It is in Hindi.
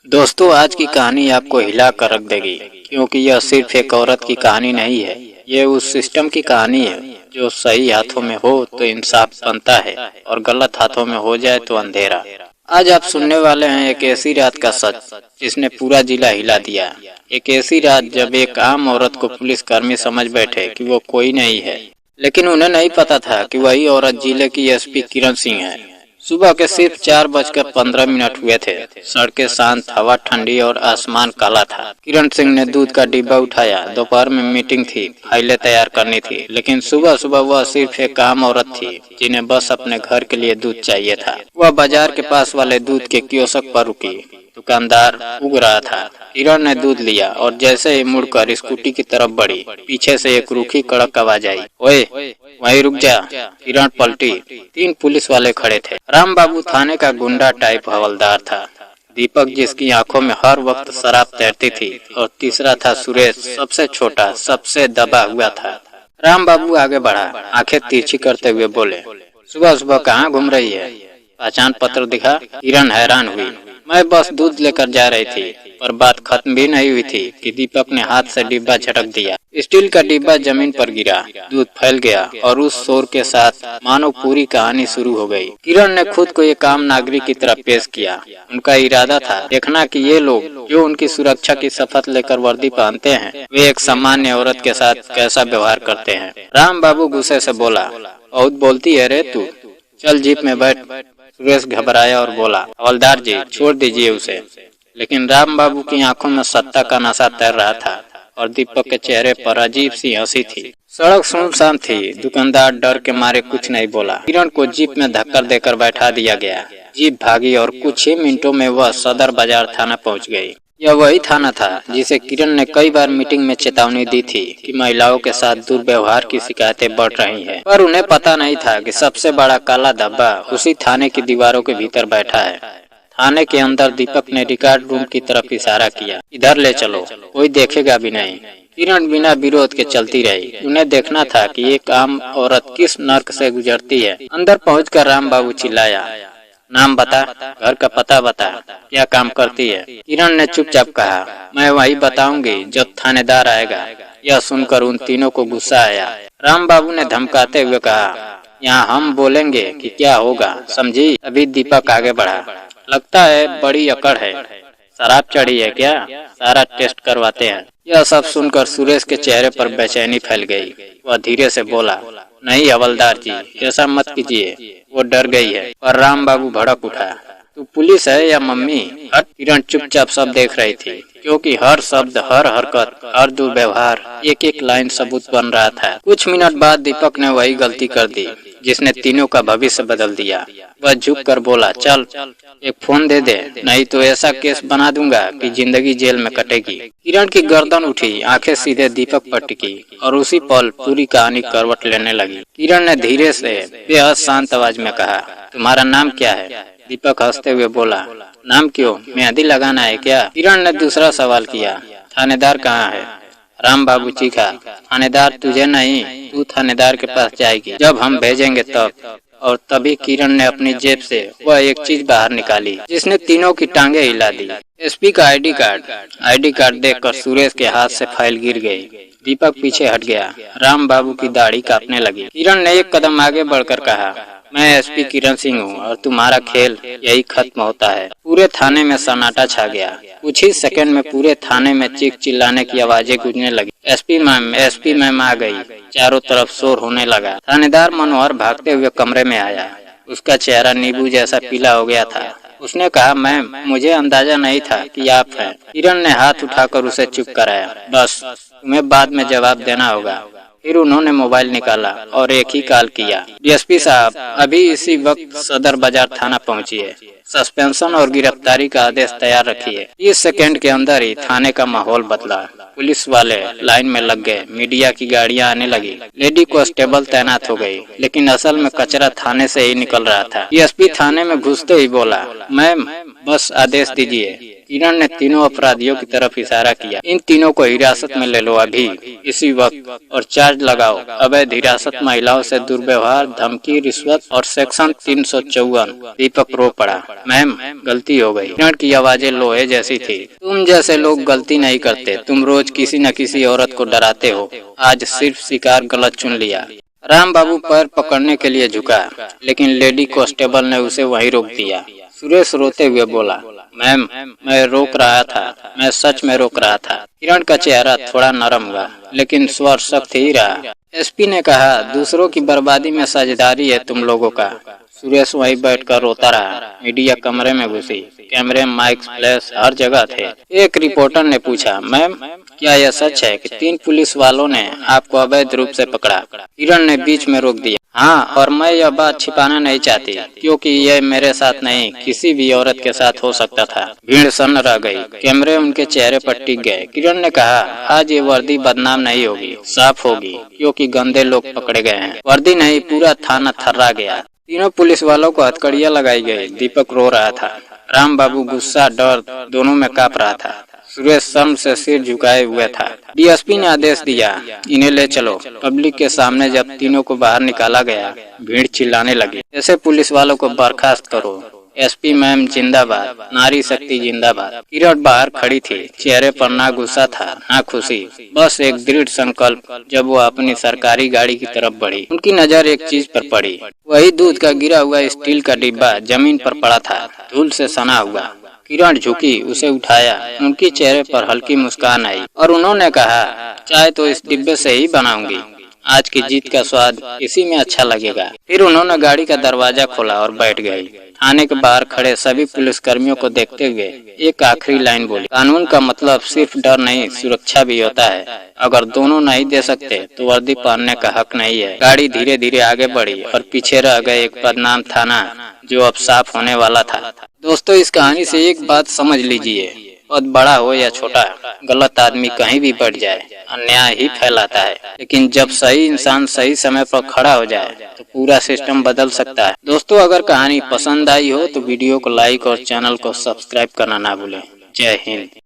दोस्तों, आज की कहानी आपको हिला कर रख देगी, क्योंकि यह सिर्फ एक औरत की कहानी नहीं है। ये उस सिस्टम की कहानी है जो सही हाथों में हो तो इंसाफ बनता है और गलत हाथों में हो जाए तो अंधेरा। आज आप सुनने वाले हैं एक ऐसी रात का सच जिसने पूरा जिला हिला दिया। एक ऐसी रात जब एक आम औरत को पुलिस कर्मी समझ बैठे कि वो कोई नहीं है, लेकिन उन्हें नहीं पता था कि वही औरत जिले की एसपी किरण सिंह है। सुबह के सिर्फ 4:15 हुए थे। सड़कें शांत, हवा ठंडी और आसमान काला था। किरण सिंह ने दूध का डिब्बा उठाया। दोपहर में मीटिंग थी, फाइलें तैयार करनी थी, लेकिन सुबह सुबह वह सिर्फ एक आम औरत थी जिन्हें बस अपने घर के लिए दूध चाहिए था। वह बाजार के पास वाले दूध के कियोस्क पर रुकी। दुकानदार उग रहा था। किरण ने दूध लिया और जैसे ही मुड़कर स्कूटी की तरफ बढ़ी, पीछे से एक रूखी कड़क आवाज आई, ओए वहीं रुक जा। किरण पलटी। 3 पुलिस वाले खड़े थे। राम बाबू थाने का गुंडा टाइप हवलदार था। दीपक जिसकी आंखों में हर वक्त शराब तैरती थी, और तीसरा था सुरेश, सबसे छोटा, सबसे दबा हुआ था। राम बाबू आगे बढ़ा, आंखें तिरछी करते हुए बोले, सुबह सुबह कहाँ घूम रही है? पहचान पत्र दिखा। किरण हैरान हुई। मैं बस दूध लेकर जा रही थी। पर बात खत्म भी नहीं हुई थी कि दीपक ने हाथ से डिब्बा झटक दिया। स्टील का डिब्बा जमीन पर गिरा। दूध फैल गया और उस शोर के साथ मानो पूरी कहानी शुरू हो गई। किरण ने खुद को एक आम नागरिक की तरह पेश किया। उनका इरादा था देखना कि ये लोग जो उनकी सुरक्षा की शपथ लेकर वर्दी पहनते हैं, वे एक सामान्य औरत के साथ कैसा व्यवहार करते हैं। राम बाबू गुस्से से बोला, बहुत बोलती है रे तू, चल जीप में बैठ। सुरेश घबराया और बोला, हवलदार जी छोड़ दीजिए उसे। लेकिन राम बाबू की आंखों में सत्ता का नशा तैर रहा था और दीपक के चेहरे पर अजीब सी हंसी थी। सड़क सुनसान थी। दुकानदार डर के मारे कुछ नहीं बोला। किरण को जीप में धक्कर देकर बैठा दिया गया। जीप भागी और कुछ ही मिनटों में वह सदर बाजार थाना पहुंच गई। यह वही थाना था जिसे किरण ने कई बार मीटिंग में चेतावनी दी थी कि महिलाओं के साथ दुर्व्यवहार की शिकायतें बढ़ रही हैं। पर उन्हें पता नहीं था कि सबसे बड़ा काला धब्बा उसी थाने की दीवारों के भीतर बैठा है। थाने के अंदर दीपक ने रिकॉर्ड रूम की तरफ इशारा किया, इधर ले चलो, कोई देखेगा भी नहीं। किरण बिना विरोध के चलती रही। उन्हें देखना था कि एक आम औरत किस नर्क से गुजरती है। अंदर पहुंचकर राम बाबू चिल्लाया, नाम बता, घर का पता बता, क्या काम करती है? किरण ने चुपचाप कहा, मैं वही बताऊंगी जब थानेदार आएगा। यह सुनकर उन तीनों को गुस्सा आया। राम बाबू ने धमकाते हुए कहा, यहाँ हम बोलेंगे कि क्या होगा, समझी? अभी दीपक आगे बढ़ा, लगता है बड़ी अकड़ है, शराब चढ़ी है क्या? सारा टेस्ट करवाते हैं। यह सब सुनकर सुरेश के चेहरे पर बेचैनी फैल गई। वह धीरे से बोला, नहीं हवलदार जी, ऐसा मत कीजिए, वो डर गई है। पर राम बाबू भड़क उठा, तू पुलिस है या मम्मी? हट। किरण चुपचाप सब देख रही थी, क्योंकि हर शब्द, हर हरकत, हर दुर्व्यवहार एक एक लाइन सबूत बन रहा था। कुछ मिनट बाद दीपक ने वही गलती कर दी जिसने तीनों का भविष्य बदल दिया। वह झुक कर बोला, चल एक फोन दे दे, नहीं तो ऐसा केस बना दूंगा कि जिंदगी जेल में कटेगी। किरण की गर्दन उठी, आंखें सीधे दीपक पर टिकी और उसी पल पूरी कहानी करवट लेने लगी। किरण ने धीरे से बेहद शांत आवाज में कहा, तुम्हारा नाम क्या है? दीपक हंसते हुए बोला, नाम क्यों, मेहंदी लगाना है क्या? किरण ने दूसरा सवाल किया, थानेदार कहाँ है? राम बाबू चीखा, थानेदार तुझे नहीं, तू थानेदार के पास जाएगी जब हम भेजेंगे तब। और तभी किरण ने अपनी जेब से वह एक चीज बाहर निकाली जिसने तीनों की टांगे हिला दी। एसपी का आईडी कार्ड देखकर सुरेश के हाथ से फाइल गिर गई। दीपक पीछे हट गया। राम बाबू की दाढ़ी कांपने लगी। किरण ने एक कदम आगे बढ़कर कहा, मैं एसपी किरण सिंह हूँ और तुम्हारा खेल यही खत्म होता है। पूरे थाने में सन्नाटा छा गया। कुछ ही सेकंड में पूरे थाने में चीख चिल्लाने की आवाजें गूंजने लगी। एसपी मैम आ गई। चारों तरफ शोर होने लगा। थानेदार मनोहर भागते हुए कमरे में आया। उसका चेहरा नींबू जैसा पीला हो गया था। उसने कहा, मैम मुझे अंदाजा नहीं था कि आप हैं। किरण ने हाथ उठाकर उसे चुप कराया, बस तुम्हें बाद में जवाब देना होगा। फिर उन्होंने मोबाइल निकाला और एक ही कॉल किया, डीएसपी साहब अभी इसी वक्त सदर बाजार थाना पहुंचिए, सस्पेंशन और गिरफ्तारी का आदेश तैयार रखिए। 30 सेकंड के अंदर ही थाने का माहौल बदला। पुलिस वाले लाइन में लग गए, मीडिया की गाड़ियां आने लगी, लेडी कांस्टेबल तैनात हो गई, लेकिन असल में कचरा थाने से ही निकल रहा था। डीएसपी थाने में घुसते ही बोला, मैम बस आदेश दीजिए। किरण ने तीनों अपराधियों की तरफ इशारा किया। इन तीनों को हिरासत में ले लो अभी, इसी वक्त, और चार्ज लगाओ अवैध हिरासत, महिलाओं से दुर्व्यवहार, धमकी, रिश्वत और सेक्शन 354। दीपक रो पड़ा। मैम, गलती हो गई। किरण की आवाजें लोहे जैसी थी। तुम जैसे लोग गलती नहीं करते। तुम रोज किसी न किसी औरत को डराते हो। आज सिर्फ शिकार गलत चुन लिया। राम बाबू पैर पकड़ने के लिए झुका, लेकिन लेडी कांस्टेबल ने उसे वहीं रोक दिया। सुरेश रोते हुए बोला, मैम, मैं रोक रहा था, मैं सच में रोक रहा था। किरण का चेहरा थोड़ा नरम हुआ, लेकिन स्वर सख्त ही रहा। एसपी ने कहा, दूसरों की बर्बादी में साझेदारी है तुम लोगों का। सुरेश वहीं बैठकर रोता रहा। मीडिया कमरे में घुसी। कैमरे, माइक, फ्लैश हर जगह थे। एक रिपोर्टर ने पूछा, मैम, क्या यह सच है कि 3 पुलिस वालों ने आपको अवैध रूप से पकड़ा? किरण ने बीच में रोक दिया। हाँ, और मैं यह बात छिपाना नहीं चाहती, क्योंकि यह मेरे साथ नहीं, किसी भी औरत के साथ हो सकता था। भीड़ सन्न रह गई। कैमरे उनके चेहरे पर टिक गए। किरण ने कहा, आज ये वर्दी बदनाम नहीं होगी, साफ होगी, क्योंकि गंदे लोग पकड़े गए हैं। वर्दी नहीं, पूरा थाना थर्रा गया। तीनों पुलिस वालों को हथकड़ियां लगाई गई। दीपक रो रहा था। राम बाबू गुस्सा, डर दोनों में कांप रहा था। सुरेश शर्म से सिर झुकाए हुए था। डीएसपी ने आदेश दिया, इन्हें ले चलो। पब्लिक के सामने जब तीनों को बाहर निकाला गया, भीड़ चिल्लाने लगी, ऐसे पुलिस वालों को बर्खास्त करो। एसपी मैम जिंदाबाद, नारी शक्ति जिंदाबाद। किरण बाहर खड़ी थी। चेहरे पर ना गुस्सा था, ना खुशी, बस एक दृढ़ संकल्प। जब वो अपनी सरकारी गाड़ी की तरफ बढ़ी, उनकी नजर एक चीज पर पड़ी। वही दूध का गिरा हुआ स्टील का डिब्बा जमीन पर पड़ा था, धूल से सना हुआ। किरण झुकी, उसे उठाया। उनके चेहरे पर हल्की मुस्कान आई और उन्होंने कहा, चाय तो इस डिब्बे से ही बनाऊंगी। आज की जीत का स्वाद इसी में अच्छा लगेगा। फिर उन्होंने गाड़ी का दरवाजा खोला और बैठ गई। थाने के बाहर खड़े सभी पुलिसकर्मियों को देखते हुए एक आखिरी लाइन बोली, कानून का मतलब सिर्फ डर नहीं, सुरक्षा भी होता है। अगर दोनों नहीं दे सकते तो वर्दी पहनने का हक नहीं है। गाड़ी धीरे धीरे आगे बढ़ी और पीछे रह गए एक बदनाम थाना जो अब साफ होने वाला था। दोस्तों, इस कहानी से एक बात समझ लीजिए, पद बड़ा हो या छोटा, गलत आदमी कहीं भी बढ़ जाए, अन्याय ही फैलाता है। लेकिन जब सही इंसान सही समय पर खड़ा हो जाए तो पूरा सिस्टम बदल सकता है। दोस्तों, अगर कहानी पसंद आई हो तो वीडियो को लाइक और चैनल को सब्सक्राइब करना ना भूलें। जय हिंद।